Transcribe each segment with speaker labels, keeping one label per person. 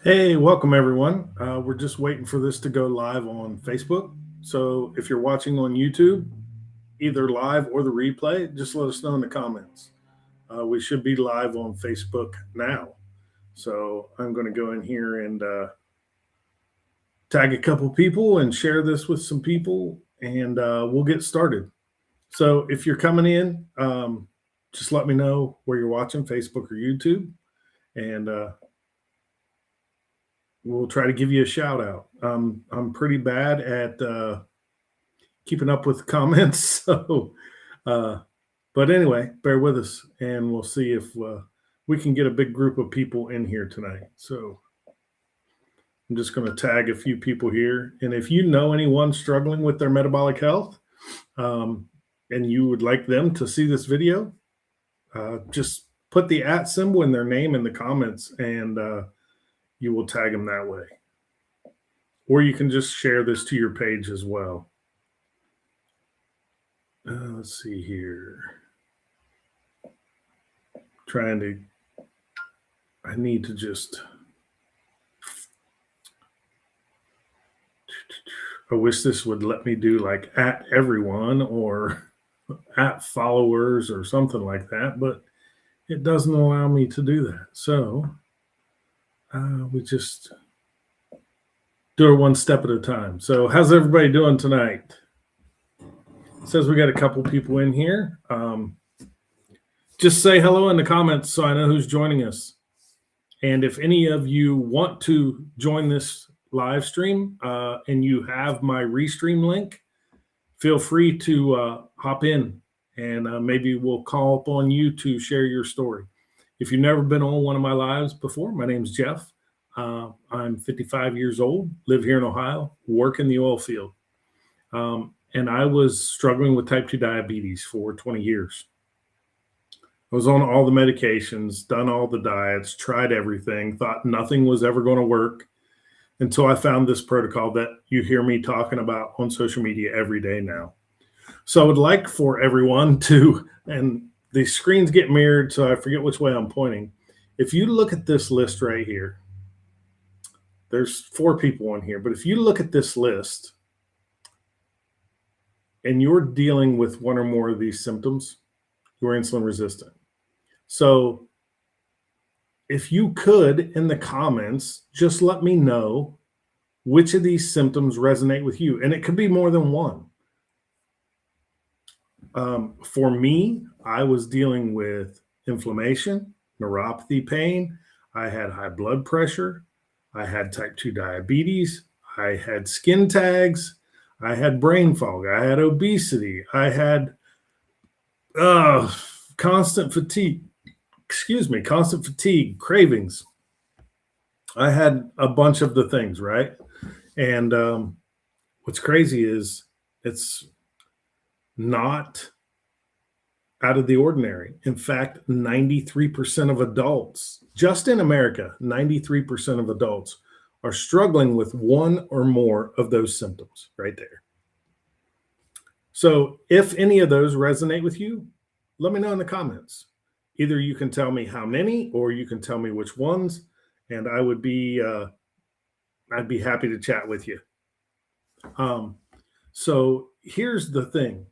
Speaker 1: Hey, welcome everyone. We're just waiting for this to go live on Facebook. So if you're watching on YouTube, either live or the replay, just let us know in the comments. We should be live on Facebook now. So I'm going to go in here and tag a couple people and share this with some people, and we'll get started. So if you're coming in, just let me know where you're watching, Facebook or YouTube, and we'll try to give you a shout out. I'm pretty bad at keeping up with the comments, so but anyway, bear with us, and we'll see if we can get a big group of people in here tonight. So I'm just going to tag a few people here, and if you know anyone struggling with their metabolic health, and you would like them to see this video, just put the @ symbol in their name in the comments, and you will tag them that way. Or you can just share this to your page as well. Let's see here. I need to just, I wish this would let me do like @ everyone or @ followers or something like that, but it doesn't allow me to do that. So we just do it one step at a time. So how's everybody doing tonight? It says we got a couple people in here. Just say hello in the comments so I know who's joining us. And if any of you want to join this live stream and you have my restream link, feel free to hop in, and maybe we'll call upon you to share your story. If you've never been on one of my lives before, my name's Jeff. I'm 55 years old, live here in Ohio, work in the oil field. And I was struggling with type 2 diabetes for 20 years. I was on all the medications, done all the diets, tried everything, thought nothing was ever going to work until I found this protocol that you hear me talking about on social media every day now. So I would like for everyone to, and the screens get mirrored, so I forget which way I'm pointing. If you look at this list right here, there's 4 people on here, but if you look at this list and you're dealing with one or more of these symptoms, you're insulin resistant. So if you could, in the comments, just let me know which of these symptoms resonate with you. And it could be more than one. For me, I was dealing with inflammation, neuropathy pain. I had high blood pressure. I had type 2 diabetes. I had skin tags. I had brain fog. I had obesity. I had constant fatigue, cravings. I had a bunch of the things, right? And what's crazy is it's not out of the ordinary. In fact, 93% of adults, just in America, 93% of adults are struggling with one or more of those symptoms right there. So if any of those resonate with you, let me know in the comments. Either you can tell me how many, or you can tell me which ones, and I'd be happy to chat with you. So here's the thing.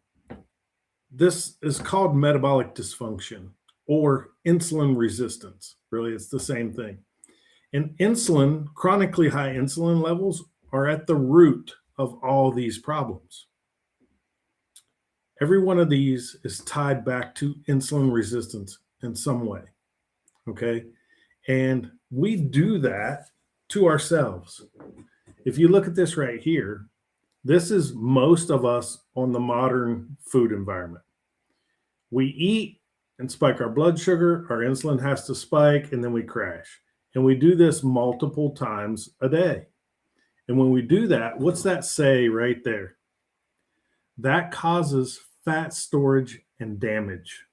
Speaker 1: This is called metabolic dysfunction or insulin resistance. Really, it's the same thing. And insulin, chronically high insulin levels, are at the root of all these problems. Every one of these is tied back to insulin resistance in some way, okay? And we do that to ourselves. If you look at this right here, this is most of us on the modern food environment. We eat and spike our blood sugar, our insulin has to spike, and then we crash. And we do this multiple times a day. And when we do that, what's that say right there? That causes fat storage and damage.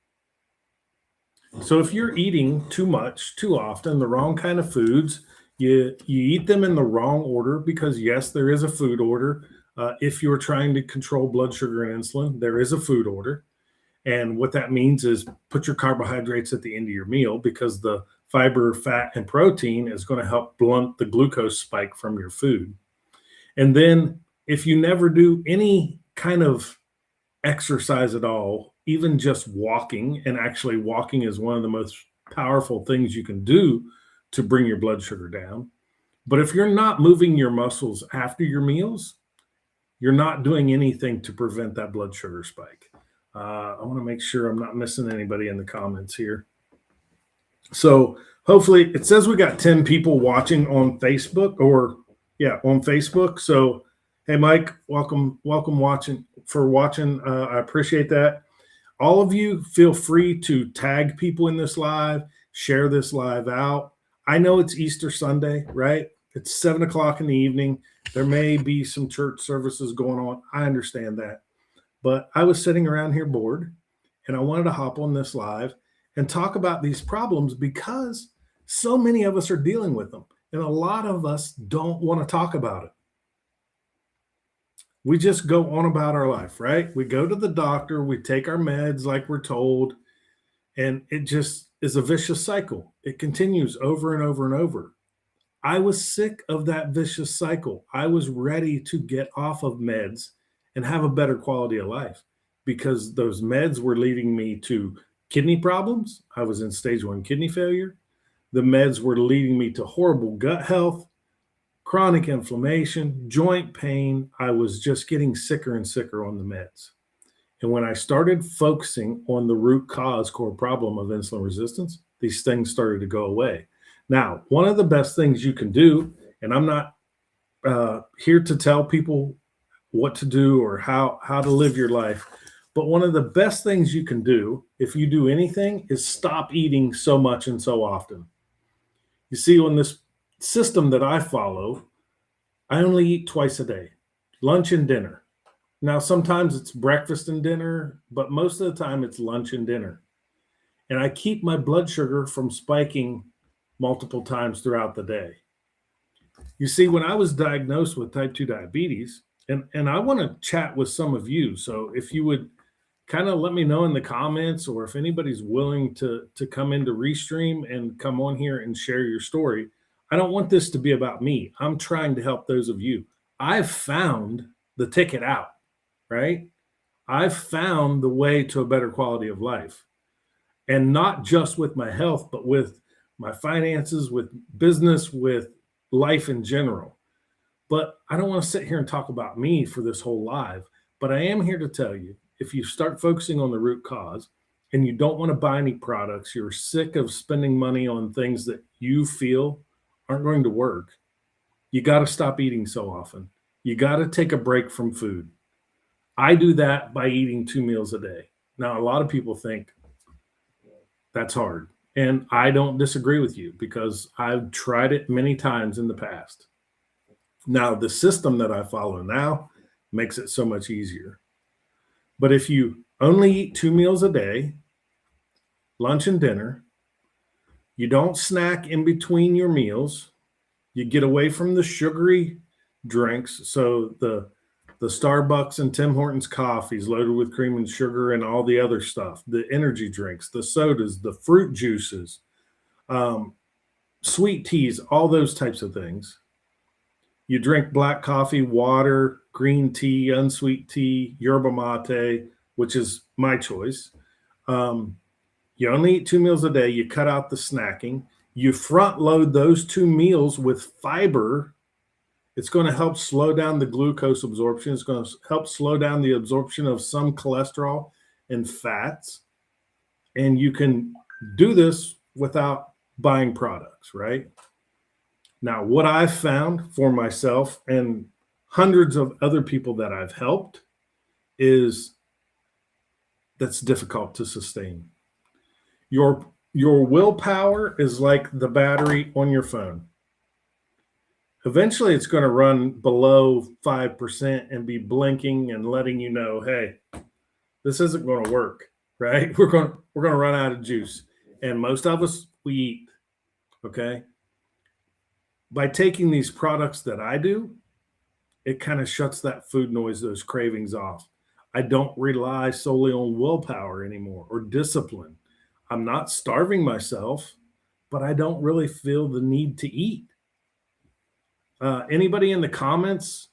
Speaker 1: So if you're eating too much, too often, the wrong kind of foods, you eat them in the wrong order, because yes, there is a food order. If you're trying to control blood sugar and insulin, there is a food order. And what that means is put your carbohydrates at the end of your meal, because the fiber, fat, and protein is going to help blunt the glucose spike from your food. And then if you never do any kind of exercise at all, even just walking, and actually walking is one of the most powerful things you can do to bring your blood sugar down. But if you're not moving your muscles after your meals, you're not doing anything to prevent that blood sugar spike. I want to make sure I'm not missing anybody in the comments here. So hopefully it says we got 10 people watching on Facebook on Facebook. So, hey, Mike, welcome watching. I appreciate that. All of you feel free to tag people in this live, share this live out. I know it's Easter Sunday, right? It's 7:00 in the evening. There may be some church services going on. I understand that. But I was sitting around here bored, and I wanted to hop on this live and talk about these problems because so many of us are dealing with them. And a lot of us don't want to talk about it. We just go on about our life, right? We go to the doctor, we take our meds like we're told, and it just is a vicious cycle. It continues over and over and over. I was sick of that vicious cycle. I was ready to get off of meds and have a better quality of life because those meds were leading me to kidney problems. I was in stage 1 kidney failure. The meds were leading me to horrible gut health, chronic inflammation, joint pain. I was just getting sicker and sicker on the meds. And when I started focusing on the root cause core problem of insulin resistance, these things started to go away. Now, one of the best things you can do, and I'm not here to tell people what to do or how to live your life, but one of the best things you can do if you do anything is stop eating so much and so often. You see, on this system that I follow, I only eat twice a day, lunch and dinner. Now, sometimes it's breakfast and dinner, but most of the time it's lunch and dinner. And I keep my blood sugar from spiking multiple times throughout the day. You see, when I was diagnosed with type 2 diabetes, and I want to chat with some of you. So if you would kind of let me know in the comments, or if anybody's willing to come into Restream and come on here and share your story. I don't want this to be about me. I'm trying to help those of you. I've found the ticket out, right? I've found the way to a better quality of life. And not just with my health, but with my finances, with business, with life in general. But I don't want to sit here and talk about me for this whole live. But I am here to tell you, if you start focusing on the root cause and you don't want to buy any products, you're sick of spending money on things that you feel aren't going to work, you got to stop eating so often. You got to take a break from food. I do that by eating 2 meals a day. Now, a lot of people think that's hard. And I don't disagree with you because I've tried it many times in the past. Now, the system that I follow now makes it so much easier. But if you only eat 2 meals a day, lunch and dinner, you don't snack in between your meals, you get away from the sugary drinks. So the Starbucks and Tim Hortons coffees loaded with cream and sugar and all the other stuff, the energy drinks, the sodas, the fruit juices, sweet teas, all those types of things. You drink black coffee, water, green tea, unsweet tea, yerba mate, which is my choice. You only eat 2 meals a day. You cut out the snacking. You front load those 2 meals with fiber. It's going to help slow down the glucose absorption. It's going to help slow down the absorption of some cholesterol and fats. And you can do this without buying products, right? Now, what I've found for myself and hundreds of other people that I've helped is that's difficult to sustain. Your willpower is like the battery on your phone. Eventually, it's going to run below 5% and be blinking and letting you know, hey, this isn't going to work, right? We're going to run out of juice. And most of us, we eat, okay? By taking these products that I do, it kind of shuts that food noise, those cravings off. I don't rely solely on willpower anymore or discipline. I'm not starving myself, but I don't really feel the need to eat. Anybody in the comments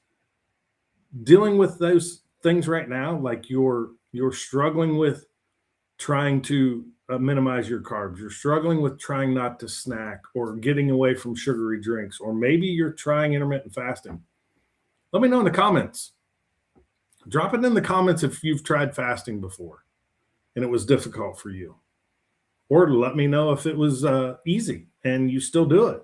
Speaker 1: dealing with those things right now? Like you're struggling with trying to minimize your carbs. You're struggling with trying not to snack or getting away from sugary drinks, or maybe you're trying intermittent fasting. Let me know in the comments. Drop it in the comments if you've tried fasting before and it was difficult for you. Or let me know if it was easy and you still do it.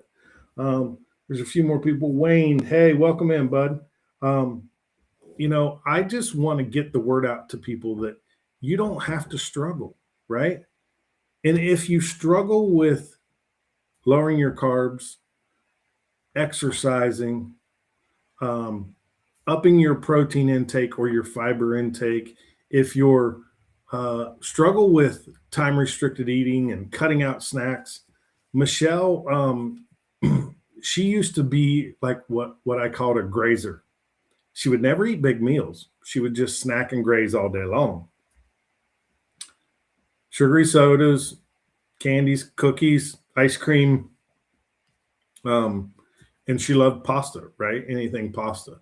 Speaker 1: There's a few more people. Wayne, hey, welcome in, bud. I just want to get the word out to people that you don't have to struggle, right? And if you struggle with lowering your carbs, exercising, upping your protein intake or your fiber intake, if you're struggle with time restricted eating and cutting out snacks, Michelle, she used to be like what I called a grazer. She would never eat big meals. She would just snack and graze all day long. Sugary sodas, candies, cookies, ice cream. And she loved pasta, right? Anything pasta.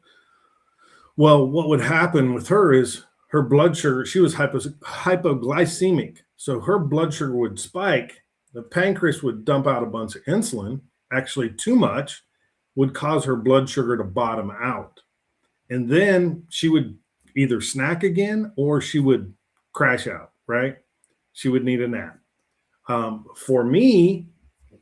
Speaker 1: Well, what would happen with her is her blood sugar, she was hypoglycemic. So her blood sugar would spike. The pancreas would dump out a bunch of insulin, actually too much, would cause her blood sugar to bottom out. And then she would either snack again or she would crash out, right? She would need a nap. For me,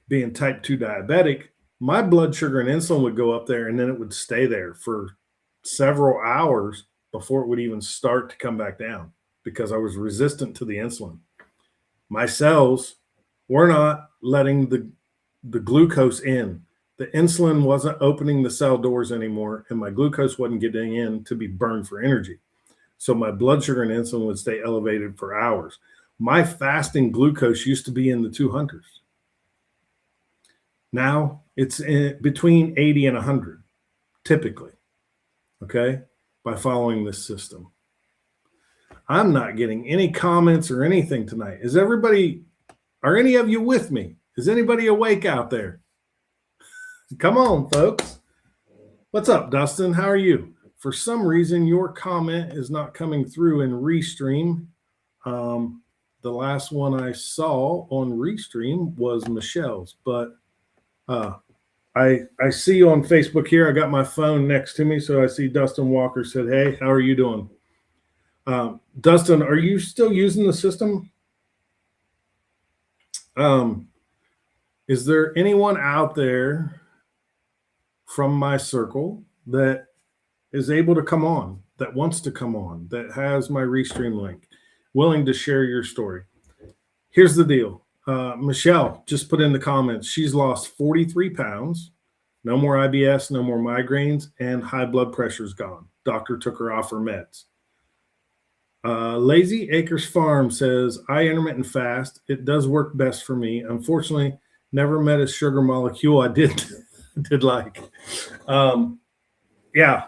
Speaker 1: being type 2 diabetic, my blood sugar and insulin would go up there and then it would stay there for several hours before it would even start to come back down because I was resistant to the insulin. My cells were not letting the glucose in. The insulin wasn't opening the cell doors anymore, and my glucose wasn't getting in to be burned for energy. So my blood sugar and insulin would stay elevated for hours. My fasting glucose used to be in the 200s. Now it's between 80 and 100, typically, okay, by following this system. I'm not getting any comments or anything tonight. Are any of you with me? Is anybody awake out there? Come on, folks. What's up, Dustin? How are you? For some reason, your comment is not coming through in Restream. The last one I saw on Restream was Michelle's, but I see you on Facebook here. I got my phone next to me, so I see Dustin Walker said, hey, how are you doing? Dustin, are you still using the system? Is there anyone out there from my circle that is able to come on, that wants to come on, that has my Restream link, willing to share your story? Here's the deal. Michelle just put in the comments, she's lost 43 pounds, no more IBS, no more migraines, and high blood pressure's gone. Doctor took her off her meds. Lazy Acres Farm says, I intermittent fast. It does work best for me. Unfortunately, never met a sugar molecule I did like. Yeah.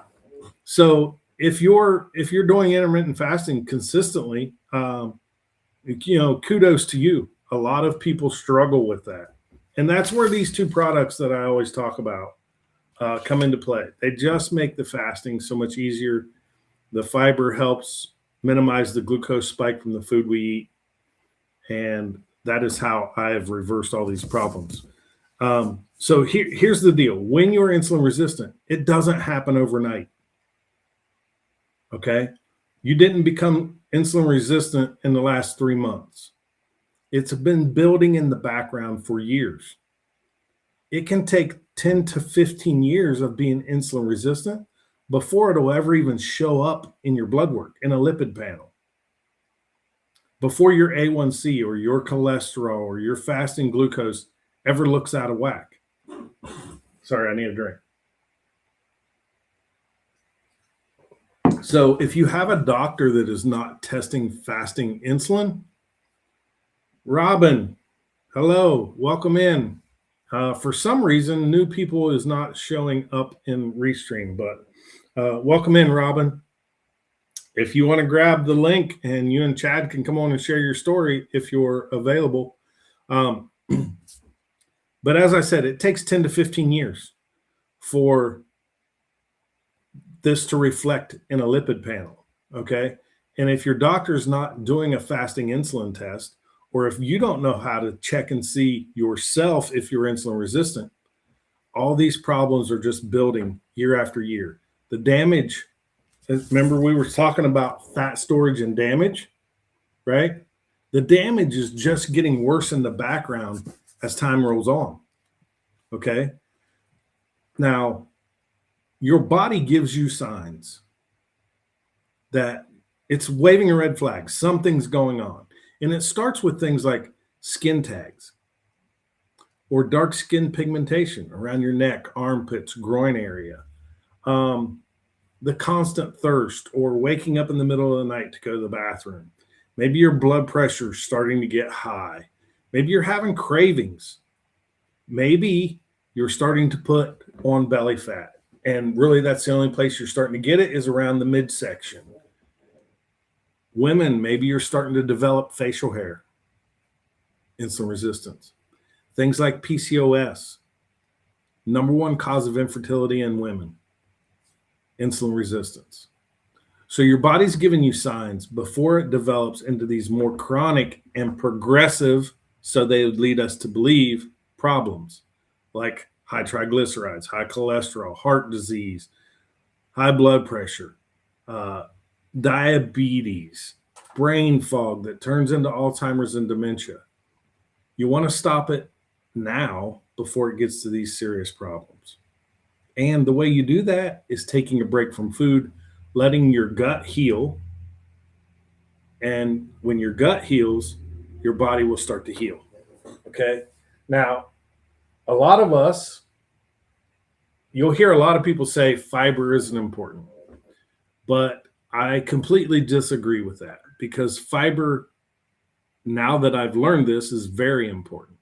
Speaker 1: So if you're doing intermittent fasting consistently, kudos to you. A lot of people struggle with that. And that's where these two products that I always talk about come into play. They just make the fasting so much easier. The fiber helps minimize the glucose spike from the food we eat. And that is how I've reversed all these problems. So here's the deal. When you're insulin resistant, it doesn't happen overnight. Okay? You didn't become insulin resistant in the last 3 months. It's been building in the background for years. It can take 10 to 15 years of being insulin resistant before it'll ever even show up in your blood work, in a lipid panel. Before your A1C or your cholesterol or your fasting glucose ever looks out of whack. Sorry, I need a drink. So if you have a doctor that is not testing fasting insulin, Robin, hello, welcome in. For some reason, new people is not showing up in Restream, but welcome in, Robin. If you want to grab the link and you and Chad can come on and share your story if you're available. But as I said, it takes 10 to 15 years for this to reflect in a lipid panel. Okay. And if your doctor's not doing a fasting insulin test, or if you don't know how to check and see yourself if you're insulin resistant, all these problems are just building year after year. The damage, remember we were talking about fat storage and damage, right? The damage is just getting worse in the background as time rolls on. Okay. Now, your body gives you signs that it's waving a red flag. Something's going on. And it starts with things like skin tags or dark skin pigmentation around your neck, armpits, groin area. The constant thirst or waking up in the middle of the night to go to the bathroom. Maybe your blood pressure is starting to get high. Maybe you're having cravings. Maybe you're starting to put on belly fat. And really, that's the only place you're starting to get it is around the midsection. Women, maybe you're starting to develop facial hair, insulin resistance. Things like PCOS, number one cause of infertility in women, insulin resistance. So your body's giving you signs before it develops into these more chronic and progressive, so they would lead us to believe, problems like high triglycerides, high cholesterol, heart disease, high blood pressure, diabetes, brain fog that turns into Alzheimer's and dementia. You want to stop it now before it gets to these serious problems. And the way you do that is taking a break from food, letting your gut heal. And when your gut heals, your body will start to heal. Okay. Now, a lot of us, you'll hear a lot of people say fiber isn't important, but I completely disagree with that because fiber, now that I've learned this, is very important.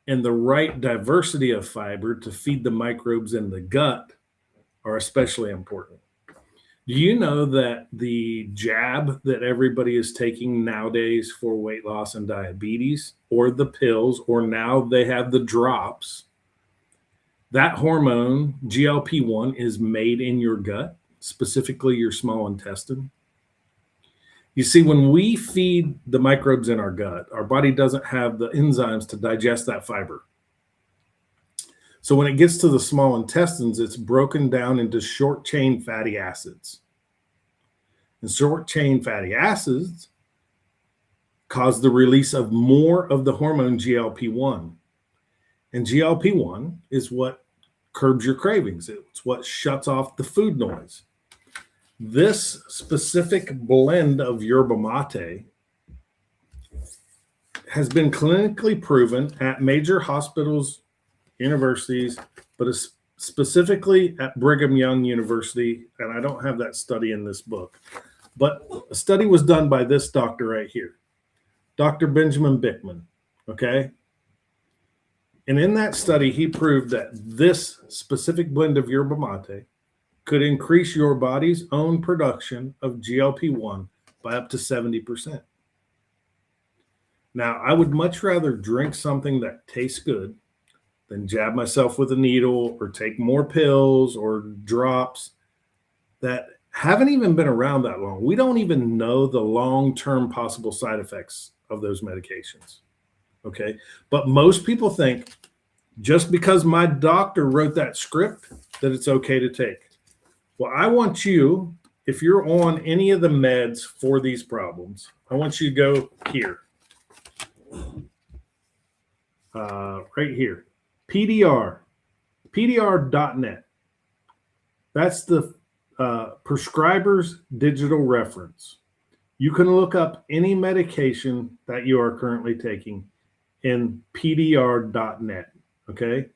Speaker 1: And the right diversity of fiber to feed the microbes in the gut are especially important. Do you know that the jab that everybody is taking nowadays for weight loss and diabetes, or the pills, or now they have the drops, that hormone, GLP-1, is made in your gut, specifically your small intestine? You see, when we feed the microbes in our gut, our body doesn't have the enzymes to digest that fiber. So when it gets to the small intestines, it's broken down into short chain fatty acids. And short chain fatty acids cause the release of more of the hormone GLP-1. And GLP-1 is what curbs your cravings. It's what shuts off the food noise. This specific blend of yerba mate has been clinically proven at major hospitals, universities, but specifically at Brigham Young University. And I don't have that study in this book, but a study was done by this doctor right here, Dr. Benjamin Bickman. Okay. And in that study, he proved that this specific blend of yerba mate could increase your body's own production of GLP-1 by up to 70%. Now, I would much rather drink something that tastes good than jab myself with a needle or take more pills or drops that haven't even been around that long. We don't even know the long-term possible side effects of those medications. Okay. But most people think just because my doctor wrote that script that it's okay to take. Well, I want you, if you're on any of the meds for these problems, I want you to go here. Right here. PDR.net. That's the prescriber's digital reference. You can look up any medication that you are currently taking in PDR.net. Okay.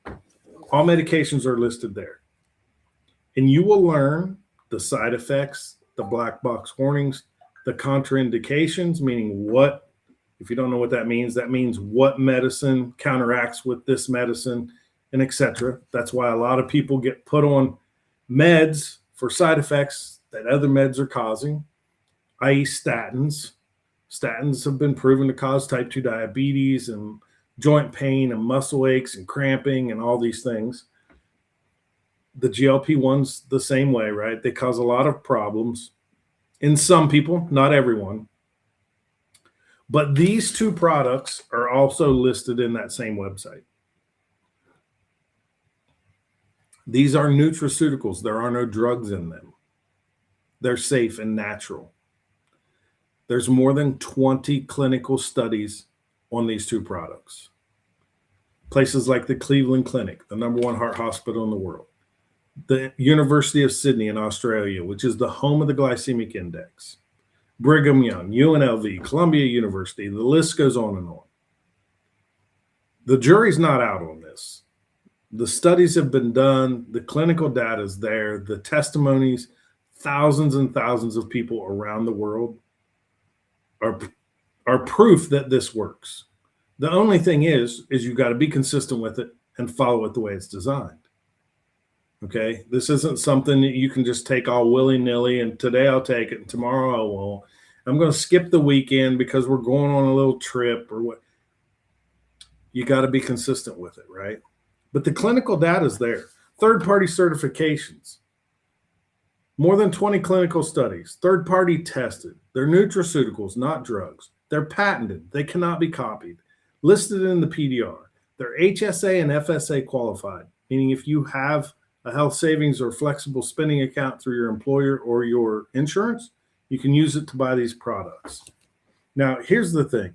Speaker 1: All medications are listed there. And you will learn the side effects, the black box warnings, the contraindications, meaning what, if you don't know what that means what medicine counteracts with this medicine, and etc. That's why a lot of people get put on meds for side effects that other meds are causing, i.e. statins. Statins have been proven to cause type 2 diabetes and joint pain and muscle aches and cramping and all these things. The GLP-1's the same way, right? They cause a lot of problems in some people, not everyone. But these two products are also listed in that same website. These are nutraceuticals. There are no drugs in them. They're safe and natural. There's more than 20 clinical studies on these two products. Places like the Cleveland Clinic, the #1 heart hospital in the world, the University of Sydney in Australia, which is the home of the glycemic index, Brigham Young, UNLV, Columbia University, the list goes on and on. The jury's not out on this. The studies have been done, the clinical data is there, the testimonies, thousands and thousands of people around the world are proof that this works. The only thing is you got to be consistent with it and follow it the way it's designed. Okay, this isn't something that you can just take all willy-nilly and today I'll take it and tomorrow I won't. I'm going to skip the weekend because we're going on a little trip or what. You got to be consistent with it, right? But the clinical data is there. Third-party certifications, more than 20 clinical studies, third-party tested. They're nutraceuticals, not drugs. They're patented. They cannot be copied. Listed in the PDR. They're HSA and FSA qualified, meaning if you have a health savings or flexible spending account through your employer or your insurance, you can use it to buy these products. Now, here's the thing.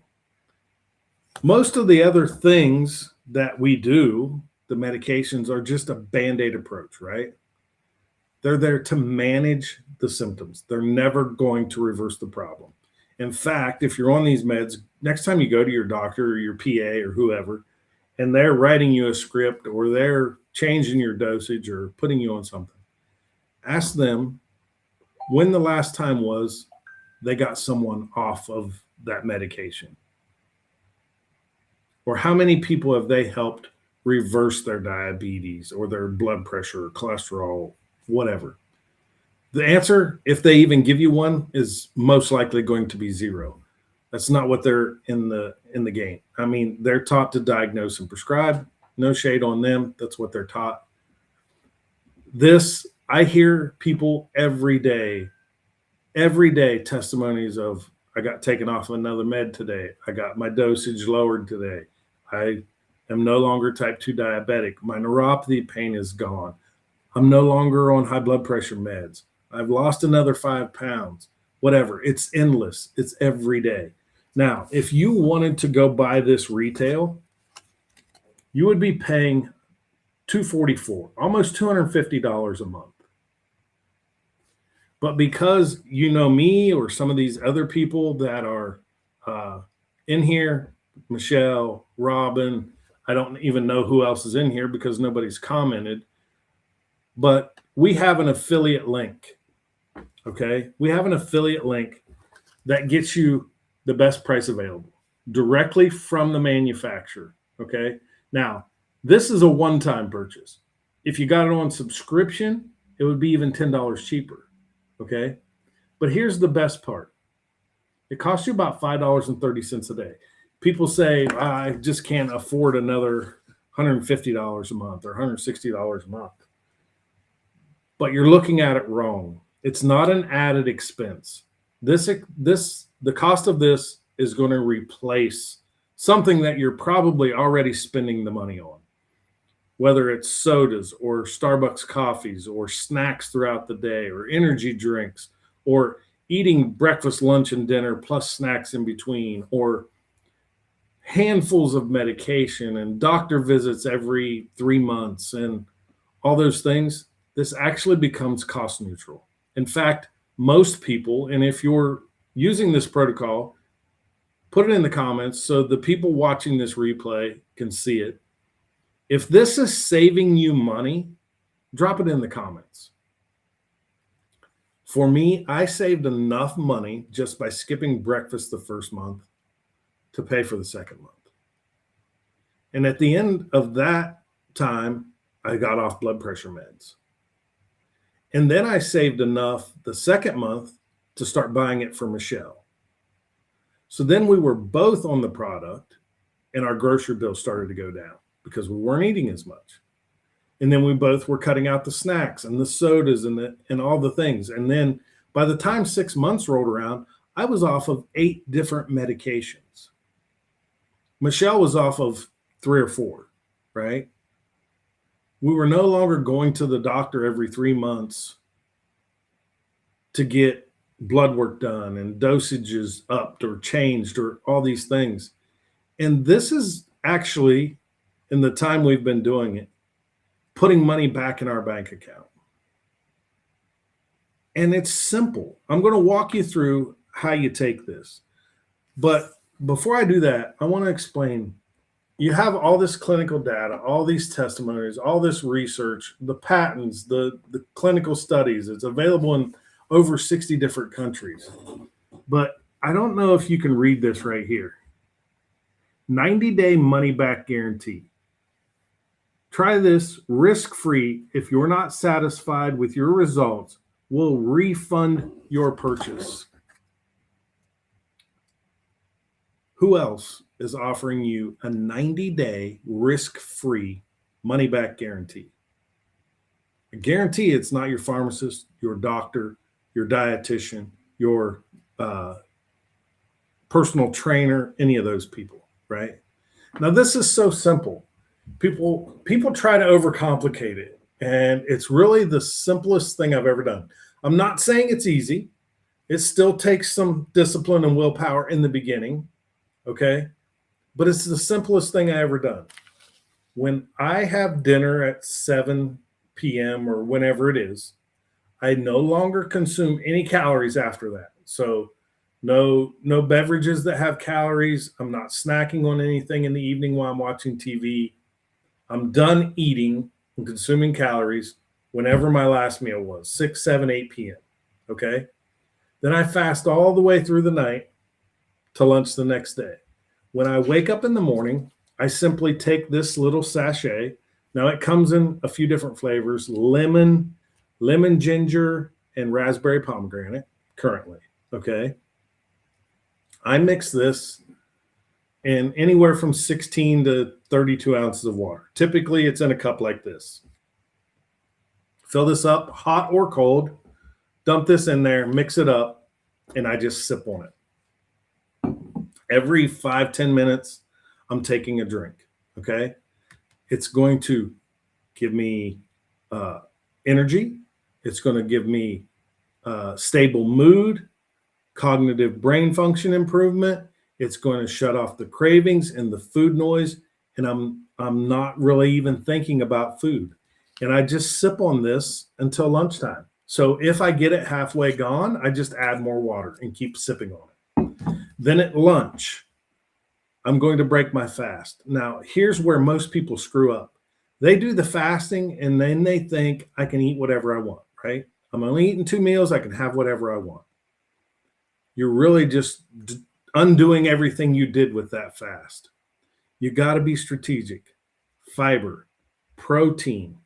Speaker 1: Most of the other things that we do, the medications, are just a Band-Aid approach, right? They're there to manage the symptoms. They're never going to reverse the problem. In fact, if you're on these meds, next time you go to your doctor or your PA or whoever, and they're writing you a script or they're changing your dosage or putting you on something, ask them when the last time was they got someone off of that medication. Or how many people have they helped reverse their diabetes or their blood pressure or cholesterol, whatever. The answer, if they even give you one, is most likely going to be zero. That's not what they're in the game. I mean, they're taught to diagnose and prescribe. No shade on them. That's what they're taught. This, I hear people every day testimonies of, I got taken off another med today. I got my dosage lowered today. I am no longer type 2 diabetic. My neuropathy pain is gone. I'm no longer on high blood pressure meds. I've lost another 5 pounds, whatever. It's endless. It's every day. Now, if you wanted to go buy this retail, you would be paying $244, almost $250 a month. But because you know me or some of these other people that are in here, Michelle, Robin, I don't even know who else is in here because nobody's commented, but we have an affiliate link. Okay, we have an affiliate link that gets you the best price available directly from the manufacturer. Okay, now this is a one-time purchase. If you got it on subscription, it would be even $10 cheaper. Okay, but here's the best part. It costs you about $5.30 a day. People say, I just can't afford another $150 a month or $160 a month. But you're looking at it wrong. It's not an added expense. The cost of this is going to replace something that you're probably already spending the money on, whether it's sodas or Starbucks coffees or snacks throughout the day or energy drinks or eating breakfast, lunch, and dinner plus snacks in between, or handfuls of medication and doctor visits every 3 months and all those things. This actually becomes cost neutral. In fact, most people, and if you're using this protocol, put it in the comments so the people watching this replay can see it. If this is saving you money, drop it in the comments. For me, I saved enough money just by skipping breakfast the first month to pay for the second month. And at the end of that time, I got off blood pressure meds. And then I saved enough the second month to start buying it for Michelle. So then we were both on the product. and our grocery bill started to go down because we weren't eating as much. And then we both were cutting out the snacks and the sodas and all the things. And then by the time 6 months rolled around, I was off of 8 different medications. Michelle was off of 3 or 4, right? We were no longer going to the doctor every 3 months to get blood work done and dosages upped or changed or all these things. And this is actually, in the time we've been doing it, putting money back in our bank account. And it's simple. I'm going to walk you through how you take this. But before I do that, I want to explain, you have all this clinical data, all these testimonies, all this research, the patents, the clinical studies. It's available in over 60 different countries. But I don't know if you can read this right here. 90-day money-back guarantee. Try this risk-free. If you're not satisfied with your results, we'll refund your purchase. Who else is offering you a 90-day risk-free money-back guarantee? I guarantee it's not your pharmacist, your doctor, your dietitian, your personal trainer, any of those people, right? Now, this is so simple. People try to overcomplicate it, and it's really the simplest thing I've ever done. I'm not saying it's easy. It still takes some discipline and willpower in the beginning, okay? But it's the simplest thing I ever done. When I have dinner at 7 p.m. or whenever it is, I no longer consume any calories after that. So no beverages that have calories. I'm not snacking on anything in the evening while I'm watching TV. I'm done eating and consuming calories whenever my last meal was, 6, 7, 8 p.m. Okay? Then I fast all the way through the night to lunch the next day. When I wake up in the morning, I simply take this little sachet. Now it comes in a few different flavors, lemon, ginger, and raspberry pomegranate currently, okay? I mix this in anywhere from 16 to 32 ounces of water. Typically, it's in a cup like this. Fill this up, hot or cold, dump this in there, mix it up, and I just sip on it. Every 5-10 minutes, I'm taking a drink, okay? It's going to give me energy. It's going to give me stable mood, cognitive brain function improvement. It's going to shut off the cravings and the food noise, and I'm not really even thinking about food. And I just sip on this until lunchtime. So if I get it halfway gone, I just add more water and keep sipping on it. Then at lunch, I'm going to break my fast. Now, here's where most people screw up. They do the fasting, and then they think I can eat whatever I want, right? I'm only eating 2 meals. I can have whatever I want. You're really just undoing everything you did with that fast. You got to be strategic. Fiber, protein,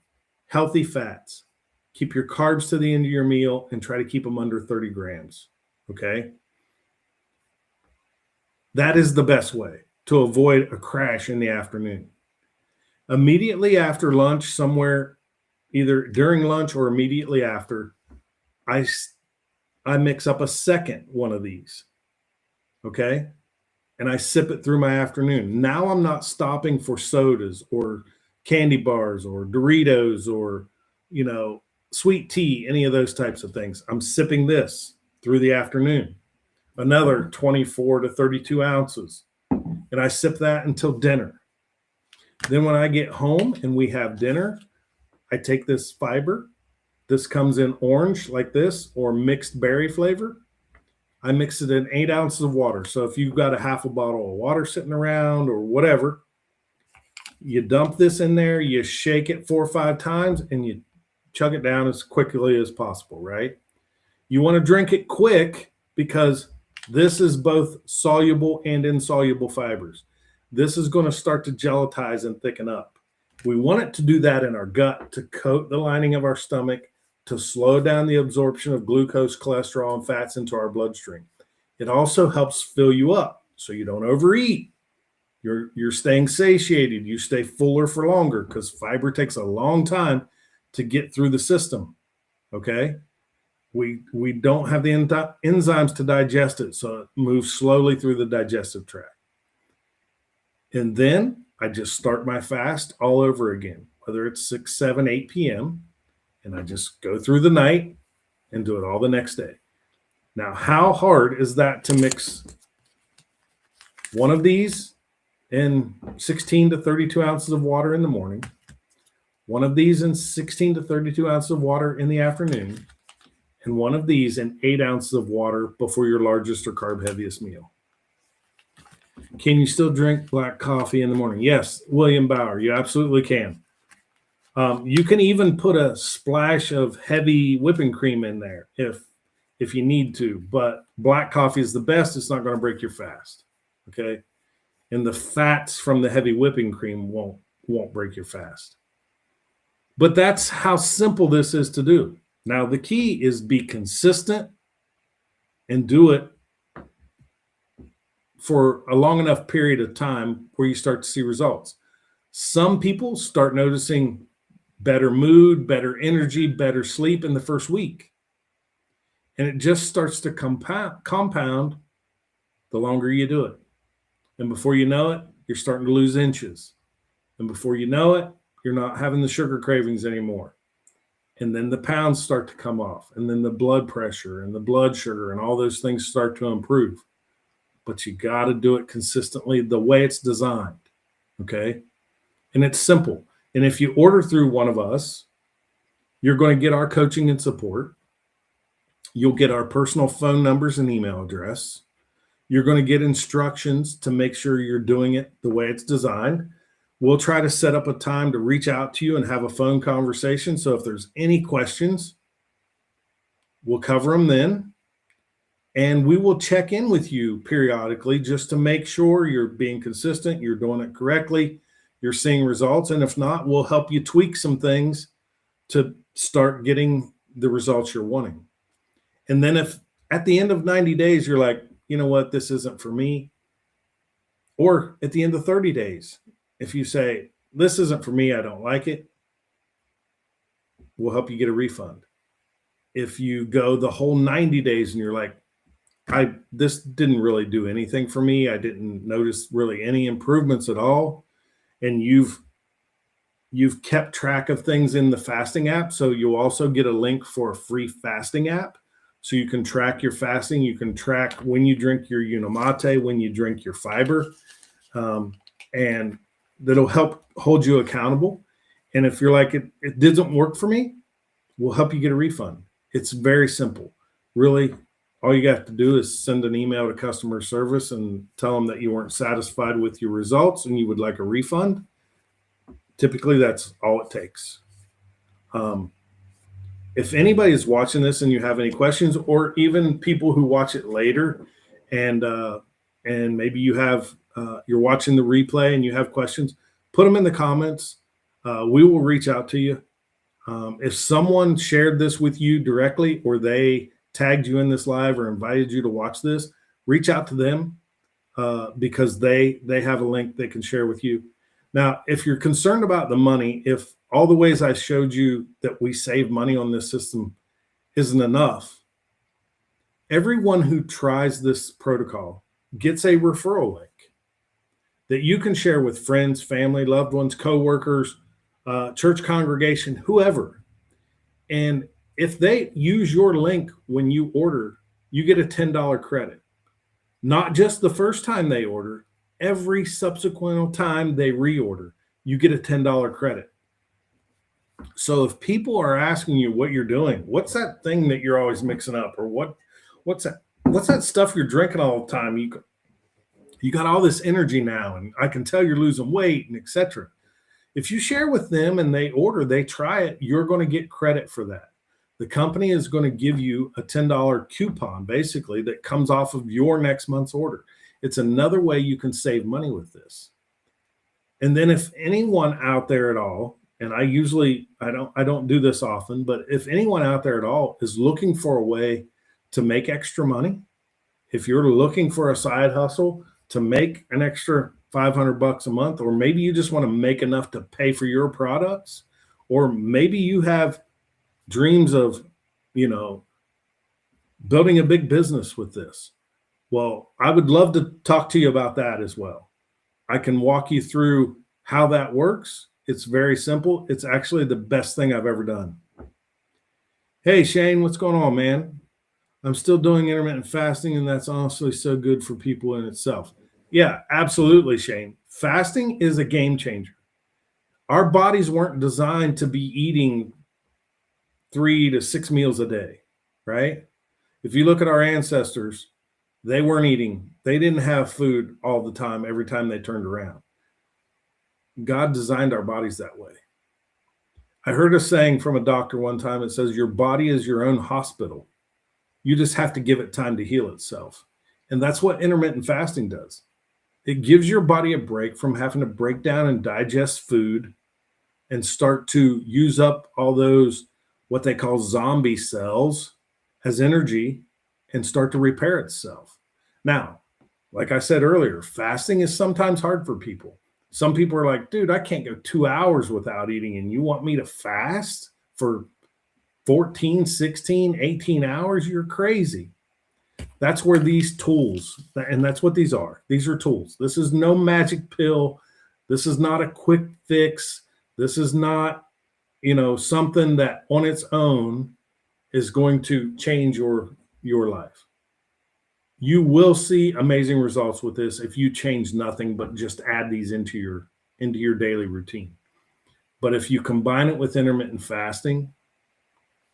Speaker 1: healthy fats. Keep your carbs to the end of your meal and try to keep them under 30 grams, okay? That is the best way to avoid a crash in the afternoon. Immediately after lunch, somewhere either during lunch or immediately after, I mix up a second one of these, okay? And I sip it through my afternoon. Now I'm not stopping for sodas or candy bars or Doritos or, sweet tea, any of those types of things. I'm sipping this through the afternoon, another 24 to 32 ounces. And I sip that until dinner. Then when I get home and we have dinner, I take this fiber. This comes in orange like this or mixed berry flavor. I mix it in 8 ounces of water. So if you've got a half a bottle of water sitting around or whatever, you dump this in there, you shake it 4 or 5 times, and you chug it down as quickly as possible, right? You want to drink it quick because this is both soluble and insoluble fibers. This is going to start to gelatize and thicken up. We want it to do that in our gut to coat the lining of our stomach, to slow down the absorption of glucose, cholesterol, and fats into our bloodstream. It also helps fill you up so you don't overeat. You're staying satiated. You stay fuller for longer because fiber takes a long time to get through the system. Okay. We don't have the enzymes to digest it, so it moves slowly through the digestive tract. And then I just start my fast all over again, whether it's 6, 7, 8 p.m., and I just go through the night and do it all the next day. Now, how hard is that to mix one of these in 16 to 32 ounces of water in the morning, one of these in 16 to 32 ounces of water in the afternoon, and one of these in 8 ounces of water before your largest or carb heaviest meal? Can you still drink black coffee in the morning? Yes, William Bauer, you absolutely can. You can even put a splash of heavy whipping cream in there if you need to, but black coffee is the best. It's not going to break your fast, okay? And the fats from the heavy whipping cream won't break your fast. But that's how simple this is to do. Now, the key is be consistent and do it for a long enough period of time where you start to see results. Some people start noticing better mood, better energy, better sleep in the first week. And it just starts to compound the longer you do it. And before you know it, you're starting to lose inches. And before you know it, you're not having the sugar cravings anymore. And then the pounds start to come off. And then the blood pressure and the blood sugar and all those things start to improve. But you got to do it consistently the way it's designed. Okay? And it's simple. And if you order through one of us, you're going to get our coaching and support. You'll get our personal phone numbers and email address. You're going to get instructions to make sure you're doing it the way it's designed. We'll try to set up a time to reach out to you and have a phone conversation. So if there's any questions, we'll cover them then. And we will check in with you periodically just to make sure you're being consistent, you're doing it correctly, you're seeing results. And if not, we'll help you tweak some things to start getting the results you're wanting. And then if at the end of 90 days, you're like, you know what, this isn't for me. Or at the end of 30 days, if you say, this isn't for me, I don't like it, we'll help you get a refund. If you go the whole 90 days and you're like, this didn't really do anything for me, I didn't notice really any improvements at all, and you've kept track of things in the fasting app, so you'll also get a link for a free fasting app. So you can track your fasting. You can track when you drink your Unimate, when you drink your fiber, and that'll help hold you accountable. And if you're like, it didn't work for me, we'll help you get a refund. It's very simple. Really, all you got to do is send an email to customer service and tell them that you weren't satisfied with your results and you would like a refund. Typically, that's all it takes. If anybody is watching this and you have any questions, or even people who watch it later, and maybe you have you're watching the replay and you have questions, put them in the comments. We will reach out to you. If someone shared this with you directly, or they tagged you in this live or invited you to watch this, reach out to them because they have a link they can share with you. Now, if you're concerned about the money, if all the ways I showed you that we save money on this system isn't enough, everyone who tries this protocol gets a referral link that you can share with friends, family, loved ones, coworkers, church congregation, whoever. And if they use your link when you order, you get a $10 credit. Not just the first time they order, every subsequent time they reorder, you get a $10 credit. So if people are asking you what you're doing, what's that thing that you're always mixing up, or what's that stuff you're drinking all the time? You got all this energy now, and I can tell you're losing weight, and etc. If you share with them and they order, they try it, you're going to get credit for that. The company is going to give you a $10 coupon, basically, that comes off of your next month's order. It's another way you can save money with this. And then if anyone out there at all, and I don't do this often, but if anyone out there at all is looking for a way to make extra money, if you're looking for a side hustle to make an extra $500 a month, or maybe you just want to make enough to pay for your products, or maybe you have dreams of, you know, building a big business with this. Well, I would love to talk to you about that as well. I can walk you through how that works. It's very simple. It's actually the best thing I've ever done. Hey, Shane, what's going on, man? I'm still doing intermittent fasting, and that's honestly so good for people in itself. Yeah, absolutely, Shane. Fasting is a game changer. Our bodies weren't designed to be eating 3 to 6 meals a day, right? If you look at our ancestors, they weren't eating. They didn't have food all the time, every time they turned around. God designed our bodies that way. I heard a saying from a doctor one time. It says, your body is your own hospital. You just have to give it time to heal itself. And that's what intermittent fasting does. It gives your body a break from having to break down and digest food and start to use up all those, what they call zombie cells, as energy and start to repair itself. Now, like I said earlier, fasting is sometimes hard for people. Some people are like, dude, I can't go 2 hours without eating, and you want me to fast for 14, 16, 18 hours? You're crazy. That's where these tools, and that's what these are. These are tools. This is no magic pill. This is not a quick fix. This is not, you know, something that on its own is going to change your life. You will see amazing results with this if you change nothing but just add these into your daily routine. But if you combine it with intermittent fasting,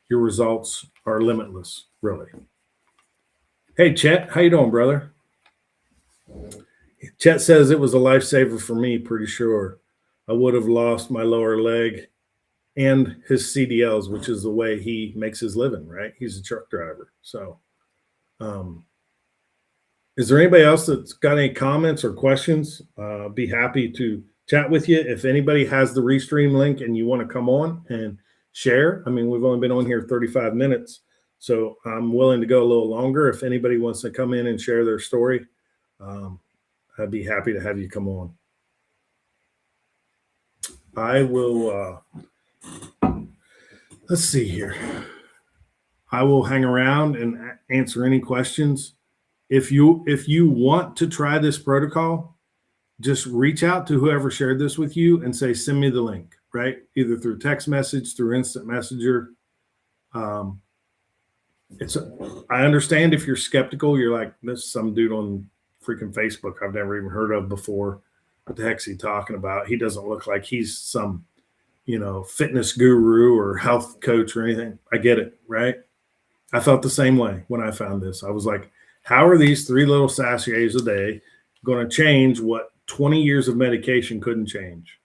Speaker 1: your results are limitless, really. Hey, Chet, how you doing, brother? Chet says it was a lifesaver for me, pretty sure. I would have lost my lower leg and his CDLs, which is the way he makes his living, right? He's a truck driver. So, is there anybody else that's got any comments or questions? Be happy to chat with you. If anybody has the Restream link and you want to come on and share, I mean, we've only been on here 35 minutes, so I'm willing to go a little longer. If anybody wants to come in and share their story, I'd be happy to have you come on. I will, let's see here. I will hang around and answer any questions. If you want to try this protocol, just reach out to whoever shared this with you and say, send me the link, right? Either through text message, through instant messenger. I understand if you're skeptical, you're like, this is some dude on freaking Facebook I've never even heard of before. What the heck's he talking about? He doesn't look like he's some, you know, fitness guru or health coach or anything. I get it, right? I felt the same way when I found this. I was like, how are these 3 little sachets a day going to change what 20 years of medication couldn't change?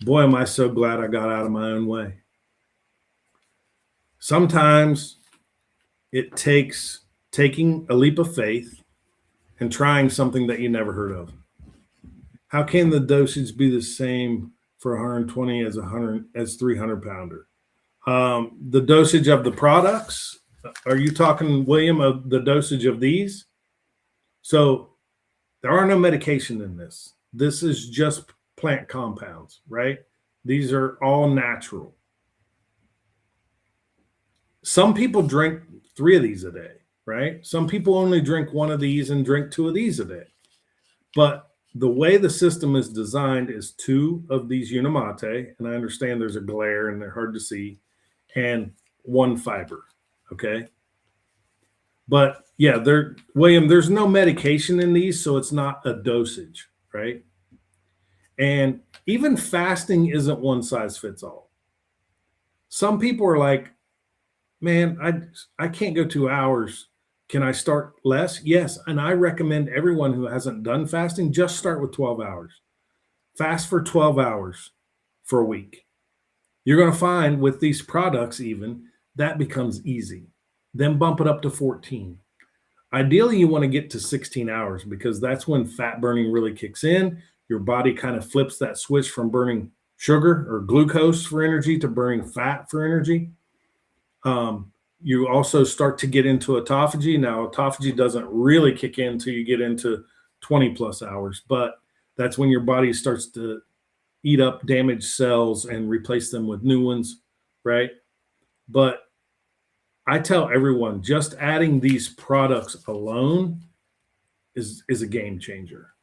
Speaker 1: Boy, am I so glad I got out of my own way. Sometimes it takes taking a leap of faith and trying something that you never heard of. How can the dosage be the same for 120 as 300 pounder? The dosage of the products. Are you talking, William, of the dosage of these? So there are no medication in this. This is just plant compounds, right? These are all natural. Some people drink 3 of these a day, right? Some people only drink 1 of these and drink 2 of these a day. But the way the system is designed is 2 of these Unimate, and I understand there's a glare and they're hard to see, and 1 fiber. Okay. But yeah, William, there's no medication in these, so it's not a dosage, right? And even fasting isn't one size fits all. Some people are like, man, I can't go 2 hours. Can I start less? Yes. And I recommend everyone who hasn't done fasting, just start with 12 hours. Fast for 12 hours for a week. You're going to find with these products even, that becomes easy. Then bump it up to 14. Ideally, you want to get to 16 hours because that's when fat burning really kicks in. Your body kind of flips that switch from burning sugar or glucose for energy to burning fat for energy. You also start to get into autophagy. Now, autophagy doesn't really kick in until you get into 20 plus hours, but That's when your body starts to eat up damaged cells and replace them with new ones, right? But I tell everyone, just adding these products alone is a game changer.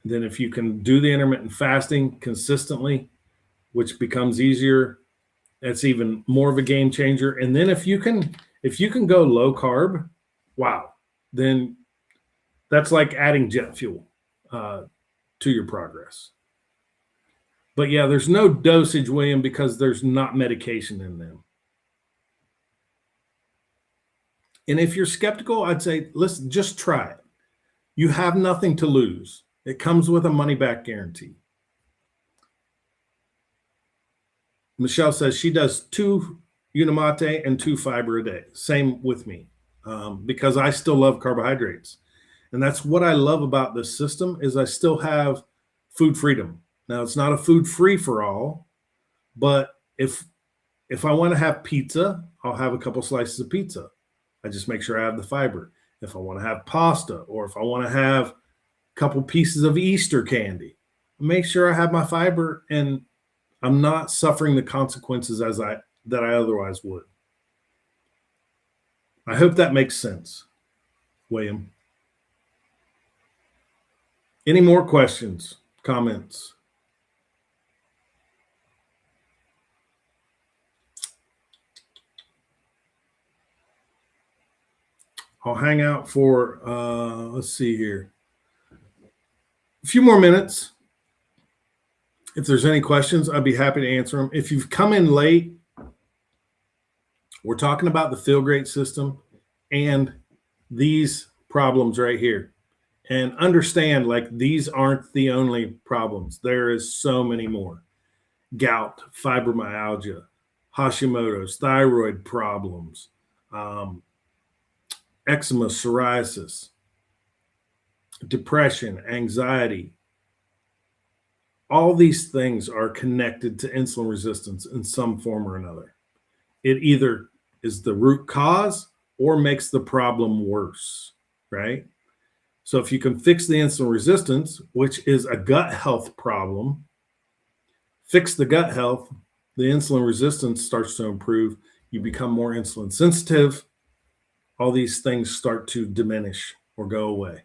Speaker 1: Then if you can do the intermittent fasting consistently, which becomes easier, that's even more of a game changer. And then if you can go low carb, wow, then that's like adding jet fuel to your progress. But yeah, there's no dosage, William, because there's not medication in them. And if you're skeptical, I'd say, listen, just try it. You have nothing to lose. It comes with a money back guarantee. Michelle says she does 2 Unimate and 2 fiber a day. Same with me, because I still love carbohydrates. And that's what I love about this system is I still have food freedom. Now, it's not a food free for all, but if I want to have pizza, I'll have a couple slices of pizza. I just make sure I have the fiber. If I want to have pasta, or if I want to have a couple pieces of Easter candy, make sure I have my fiber and I'm not suffering the consequences that I otherwise would. I hope that makes sense, William. Any more questions, comments? I'll hang out for, let's see here, a few more minutes. If there's any questions, I'd be happy to answer them. If you've come in late, we're talking about the Feel Great system and these problems right here. And understand, like, these aren't the only problems. There is so many more. Gout, fibromyalgia, Hashimoto's, thyroid problems, eczema, psoriasis, depression, anxiety. All these things are connected to insulin resistance in some form or another. It either is the root cause or makes the problem worse, right? So if you can fix the insulin resistance, which is a gut health problem, fix the gut health, the insulin resistance starts to improve. You become more insulin sensitive. All these things start to diminish or go away.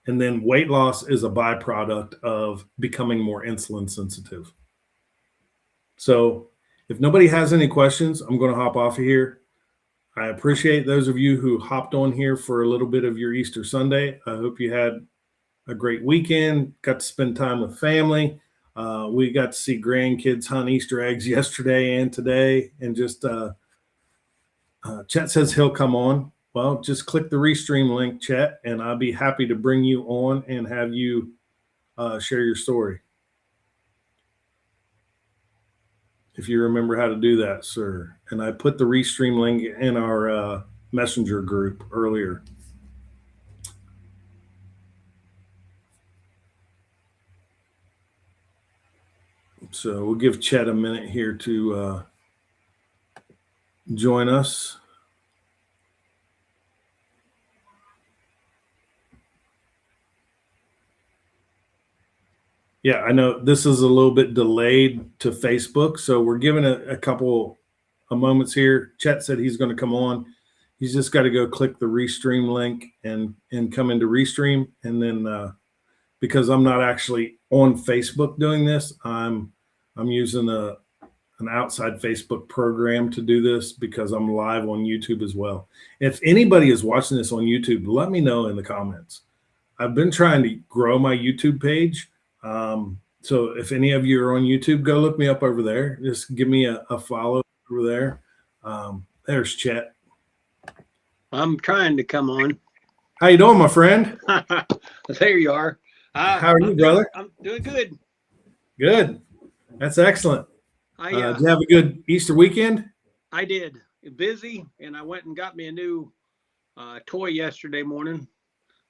Speaker 1: And then weight loss is a byproduct of becoming more insulin sensitive. So if nobody has any questions, I'm going to hop off of here. I appreciate those of you who hopped on here for a little bit of your Easter Sunday. I hope you had a great weekend, got to spend time with family. We got to see grandkids hunt Easter eggs yesterday and today. And just Chet says he'll come on. Well, just click the Restream link, Chet, and I'll be happy to bring you on and have you share your story. If you remember how to do that, sir. And I put the Restream link in our messenger group earlier. So we'll give Chet a minute here to join us. Yeah, I know this is a little bit delayed to Facebook, so we're giving a couple of moments here. Chet said he's going to come on. He's just got to go click the Restream link and come into Restream. And then because I'm not actually on Facebook doing this, I'm using an outside Facebook program to do this because I'm live on YouTube as well. If anybody is watching this on YouTube, let me know in the comments. I've been trying to grow my YouTube page. So if any of you are on YouTube, go look me up over there. Just give me a follow over there. There's Chet.
Speaker 2: I'm trying to come on.
Speaker 1: How you doing, my friend?
Speaker 2: There you are.
Speaker 1: How are you, brother?
Speaker 2: I'm doing good.
Speaker 1: Good. That's excellent. Did you have a good Easter weekend?
Speaker 2: I did. Busy, and I went and got me a new toy yesterday morning.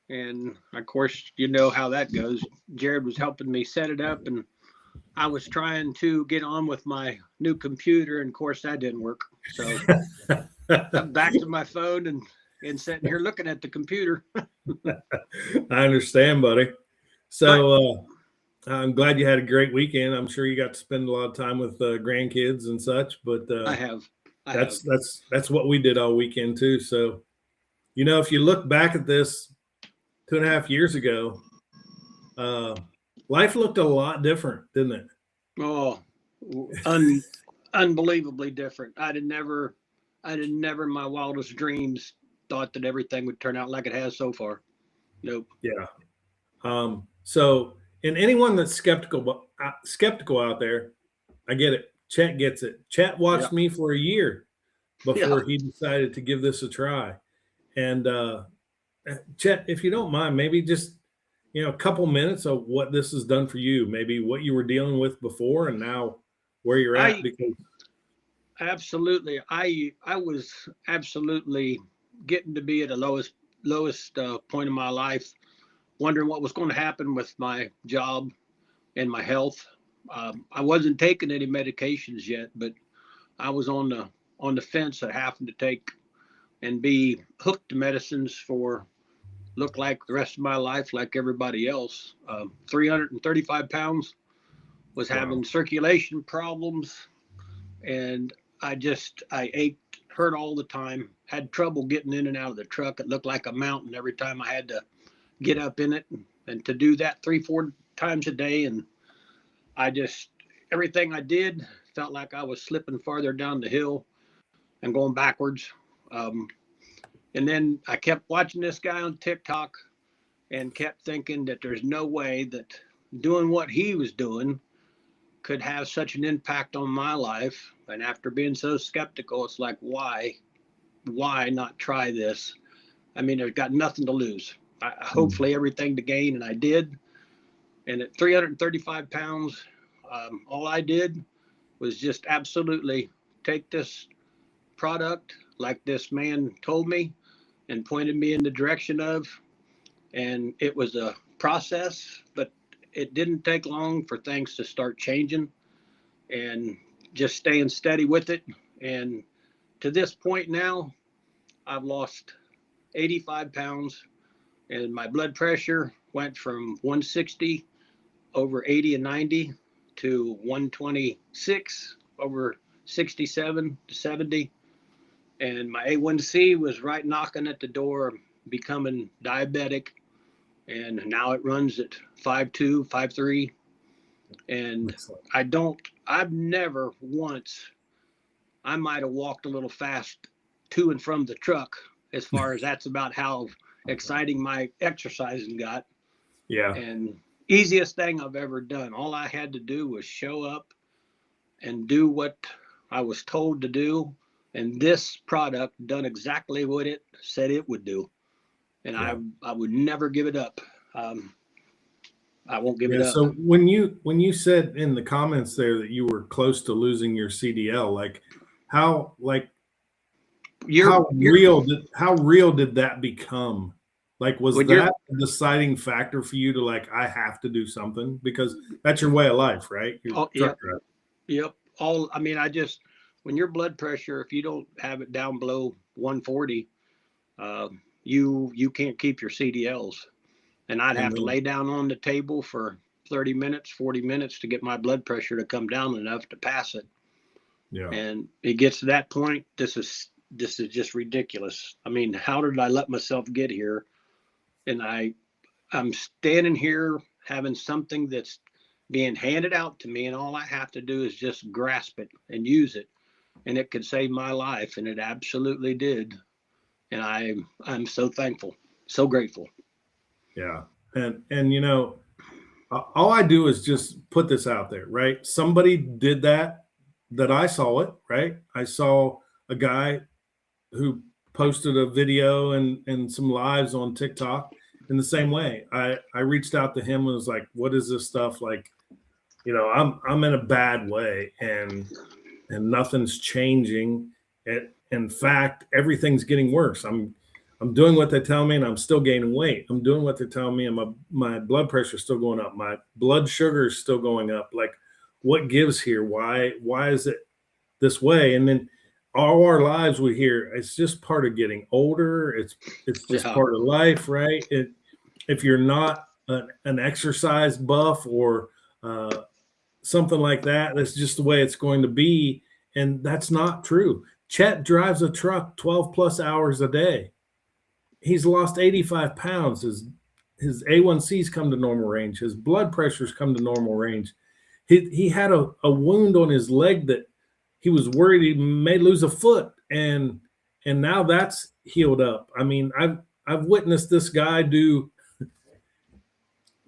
Speaker 2: And of course, you know how that goes. Jared was helping me set it up, and I was trying to get on with my new computer, and of course that didn't work. So I'm back to my phone and sitting here looking at the computer.
Speaker 1: I understand, buddy.
Speaker 2: But
Speaker 1: So I'm glad you had a great weekend. I'm sure you got to spend a lot of time with grandkids and such, but
Speaker 2: I have, I have.
Speaker 1: that's what we did all weekend too. So, if you look back at this 2.5 years ago, uh, life looked a lot different, didn't it?
Speaker 2: Oh, un, unbelievably different. I did never in my wildest dreams thought that everything would turn out like it has so far. Nope.
Speaker 1: Yeah. So, and anyone that's skeptical out there, I get it. Chet gets it. Chet
Speaker 2: Yeah.
Speaker 1: watched me for a year
Speaker 2: Yeah.
Speaker 1: before he decided to give this a try. And Chet, if you don't mind, maybe just a couple minutes of what this has done for you, maybe what you were dealing with before and now where you're at.
Speaker 2: I
Speaker 1: Because
Speaker 2: absolutely. I was absolutely getting to be at the lowest point in my life, wondering what was going to happen with my job and my health. I wasn't taking any medications yet, but I was on the fence of having to take and be hooked to medicines for look like the rest of my life, like everybody else. 335 pounds, was
Speaker 1: wow,
Speaker 2: having circulation problems, and I ached, hurt all the time, had trouble getting in and out of the truck. It looked like a mountain every time I had to get up in it, and to do that 3-4 times a day. And I just, everything I did felt like I was slipping farther down the hill and going backwards. Um, and then I kept watching this guy on TikTok and kept thinking that there's no way that doing what he was doing could have such an impact on my life. And after being so skeptical, it's like, why not try this? I mean, I've got nothing to lose. Hopefully everything to gain, and I did. And at 335 pounds, all I did was just absolutely take this product like this man told me and pointed me in the direction of. And it was a process, but it didn't take long for things to start changing and just staying steady with it. And to this point now, I've lost 85 pounds, and my blood pressure went from 160 over 80 and 90 to 126 over 67 to 70. And my A1C was right knocking at the door of becoming diabetic. And now it runs at 5.2, 5.3. And
Speaker 1: excellent.
Speaker 2: I've never once, I might have walked a little fast to and from the truck, as far as that's about how exciting my exercising got.
Speaker 1: Yeah,
Speaker 2: And easiest thing I've ever done. All I had to do was show up and do what I was told to do. And this product done exactly what it said it would do. And
Speaker 1: yeah,
Speaker 2: I would never give it up. Um, I won't give it
Speaker 1: yeah.
Speaker 2: up.
Speaker 1: So when you said in the comments there that you were close to losing your CDL, how like
Speaker 2: You're
Speaker 1: how real did that become? Like, was
Speaker 2: when you're
Speaker 1: that a deciding factor for you to I have to do something because that's your way of life, right? Your
Speaker 2: oh,
Speaker 1: truck
Speaker 2: yep,
Speaker 1: driver.
Speaker 2: yep. All I mean, I just when your blood pressure, if you don't have it down below 140, you can't keep your CDLs. And I'd have to
Speaker 1: Amen.
Speaker 2: lay down on the table for 30 minutes, 40 minutes to get my blood pressure to come down enough to pass it.
Speaker 1: Yeah.
Speaker 2: And it gets to that point, this is just ridiculous. I mean, how did I let myself get here? And I'm standing here having something that's being handed out to me, and all I have to do is just grasp it and use it, and it could save my life, and it absolutely did. And I'm so thankful, so grateful.
Speaker 1: Yeah. And all I do is just put this out there, right? Somebody did that I saw it, right? I saw a guy who posted a video and some lives on TikTok in the same way. I reached out to him and was like, what is this stuff like? I'm in a bad way and nothing's changing. In fact, everything's getting worse. I'm doing what they tell me and I'm still gaining weight. I'm doing what they're telling me and my blood pressure is still going up. My blood sugar is still going up. Like, what gives here? Why is it this way? And then all our lives we hear it's just part of getting older. It's just
Speaker 2: Yeah,
Speaker 1: part of life, right? If you're not an exercise buff or something like that. That's just the way it's going to be. And that's not true. Chet drives a truck 12 plus hours a day. He's lost 85 pounds. His A1Cs come to normal range. His blood pressures come to normal range. He had a wound on his leg that he was worried he may lose a foot, and now that's healed up. I mean, I've witnessed this guy do.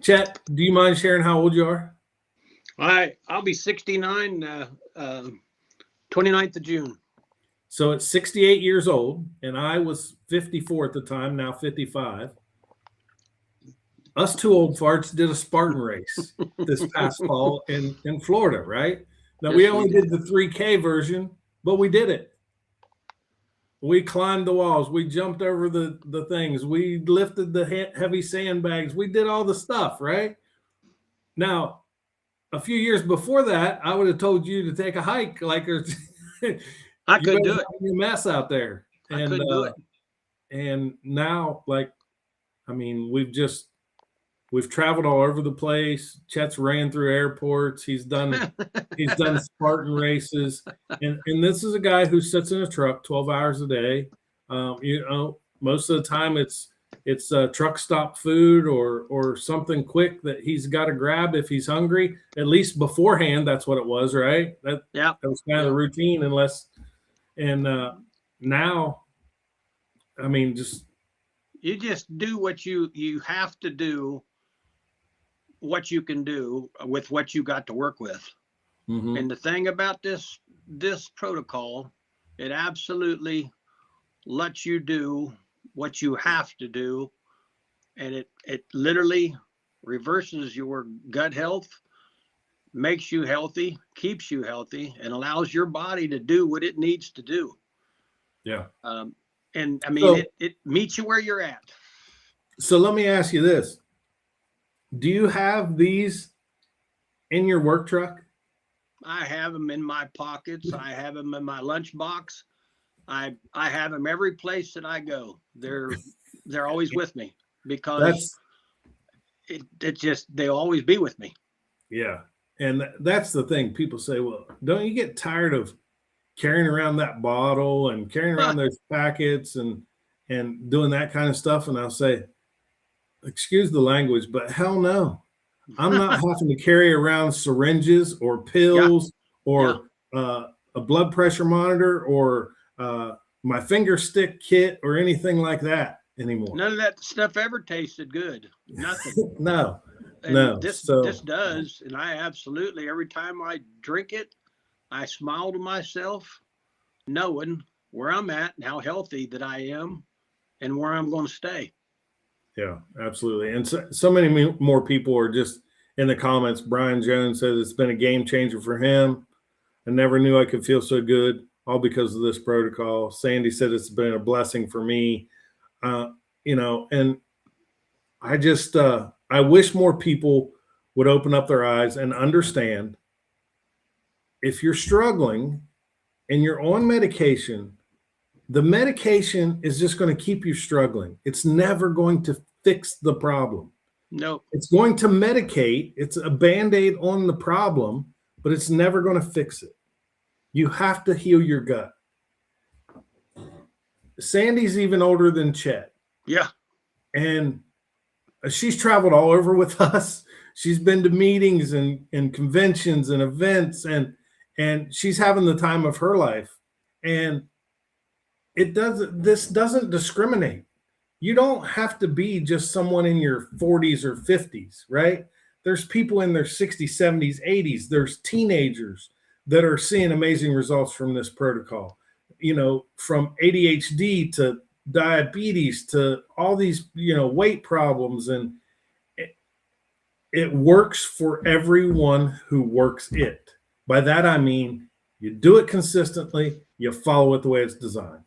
Speaker 1: Chet, do you mind sharing how old you are?
Speaker 2: I'll be 69 29th of June.
Speaker 1: So at 68 years old, and I was 54 at the time, now 55. Us two old farts did a Spartan race this past fall in Florida, right? Now,
Speaker 2: Yes,
Speaker 1: we only did the 3K version, but we did it. We climbed the walls. We jumped over the things. We lifted the heavy sandbags. We did all the stuff, right? Now, a few years before that, I would have told you to take a hike. Like,
Speaker 2: I couldn't do it.
Speaker 1: A mess out there.
Speaker 2: I couldn't do it.
Speaker 1: And now, like, I mean, we've traveled all over the place. Chet's ran through airports. He's done Spartan races. And this is a guy who sits in a truck 12 hours a day. Most of the time it's truck stop food or something quick that he's got to grab if he's hungry. At least beforehand, that's what it was, right? That was kind of the routine, now, I mean,
Speaker 2: you just do what you have to do, what you can do with what you got to work with.
Speaker 1: Mm-hmm.
Speaker 2: And the thing about this protocol, it absolutely lets you do what you have to do, and it literally reverses your gut health, makes you healthy, keeps you healthy, and allows your body to do what it needs to do.
Speaker 1: Yeah.
Speaker 2: And I mean, it meets you where you're at.
Speaker 1: So let me ask you this. Do you have these in your work truck?
Speaker 2: I have them in my pockets. I have them in my lunchbox. I have them every place that I go. They're always with me because they'll always be with me.
Speaker 1: Yeah. And that's the thing. People say, well, don't you get tired of carrying around that bottle and carrying around those packets and doing that kind of stuff? And I'll say, excuse the language, but hell no. I'm not having to carry around syringes or pills or a blood pressure monitor or my finger stick kit or anything like that anymore.
Speaker 2: None of that stuff ever tasted good. Nothing.
Speaker 1: No.
Speaker 2: This does. And I absolutely, every time I drink it, I smile to myself, knowing where I'm at and how healthy that I am and where I'm going to stay.
Speaker 1: Yeah, absolutely. And so many more people are just in the comments. Brian Jones says it's been a game changer for him. I never knew I could feel so good, all because of this protocol. Sandy said it's been a blessing for me. And I just, I wish more people would open up their eyes and understand if you're struggling and you're on medication, the medication is just going to keep you struggling. It's never going to fix the problem.
Speaker 2: No.
Speaker 1: It's going to medicate. It's a Band-Aid on the problem, but it's never going to fix it. You have to heal your gut. Sandy's even older than Chet.
Speaker 2: Yeah.
Speaker 1: And she's traveled all over with us. She's been to meetings and conventions and events, and she's having the time of her life. And this doesn't discriminate. You don't have to be just someone in your 40s or 50s, right? There's people in their 60s, 70s, 80s. There's teenagers that are seeing amazing results from this protocol, from ADHD to diabetes to all these, weight problems. And it works for everyone who works it. By that, I mean, you do it consistently, you follow it the way it's designed.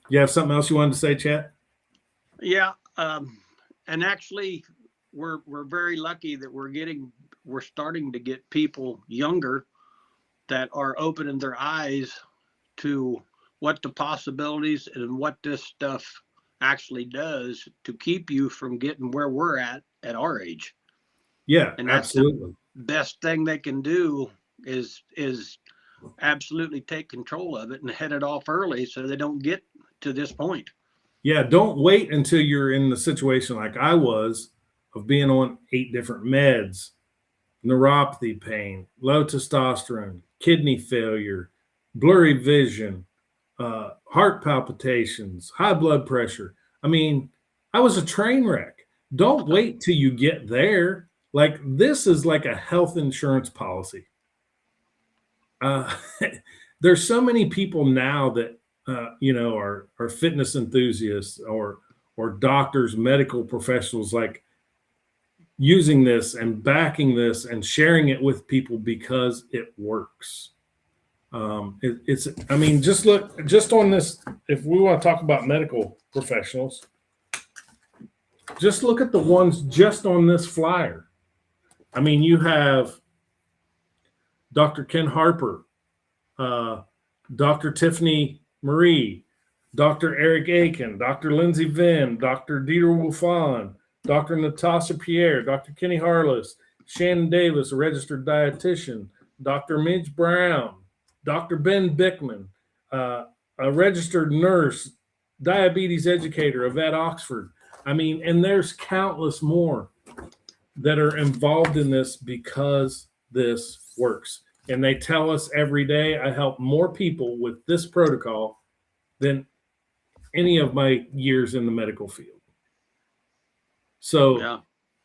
Speaker 1: You have something else you wanted to say, Chet?
Speaker 2: Yeah. And actually we're very lucky that we're starting to get people younger that are opening their eyes to what the possibilities and what this stuff actually does to keep you from getting where we're at our age.
Speaker 1: Yeah,
Speaker 2: And that's
Speaker 1: absolutely.
Speaker 2: the best thing they can do is absolutely take control of it and head it off early so they don't get to this point.
Speaker 1: Yeah, don't wait until you're in the situation like I was of being on 8 different meds, neuropathy pain, low testosterone, kidney failure, blurry vision, heart palpitations, high blood pressure. I mean, I was a train wreck. Don't wait till you get there. Like, this is like a health insurance policy. Uh, there's so many people now that are fitness enthusiasts or doctors, medical professionals, like using this and backing this and sharing it with people because it works. It's, I mean, just look, just on this, if we want to talk about medical professionals, just look at the ones just on this flyer. I mean, you have Dr. Ken Harper, Dr. Tiffany Marie, Dr. Eric Aiken, Dr. Lindsay Venn, Dr. Dieter Wolfon, Dr. Natasha Pierre, Dr. Kenny Harless, Shannon Davis, a registered dietitian, Dr. Midge Brown, Dr. Ben Bickman, a registered nurse, diabetes educator of at Oxford. I mean, and there's countless more that are involved in this because this works. And they tell us every day, I help more people with this protocol than any of my years in the medical field. So
Speaker 2: Yeah.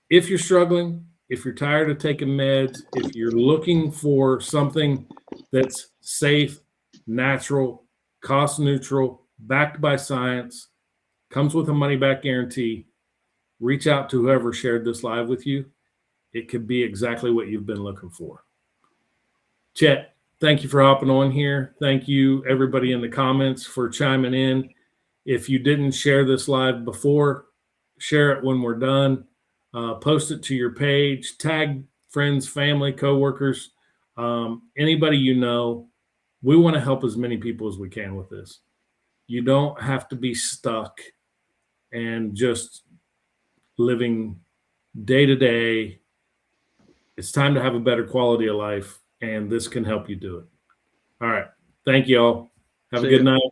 Speaker 1: if you're struggling, if you're tired of taking meds, if you're looking for something that's safe, natural, cost neutral, backed by science, comes with a money back guarantee, reach out to whoever shared this live with you. It could be exactly what you've been looking for. Chet, thank you for hopping on here. Thank you, everybody in the comments, for chiming in. If you didn't share this live before, share it when we're done. Post it to your page. Tag friends, family, coworkers, anybody you know. We want to help as many people as we can with this. You don't have to be stuck and just living day to day. It's time to have a better quality of life, and this can help you do it. All right. Thank you all. Have a good night.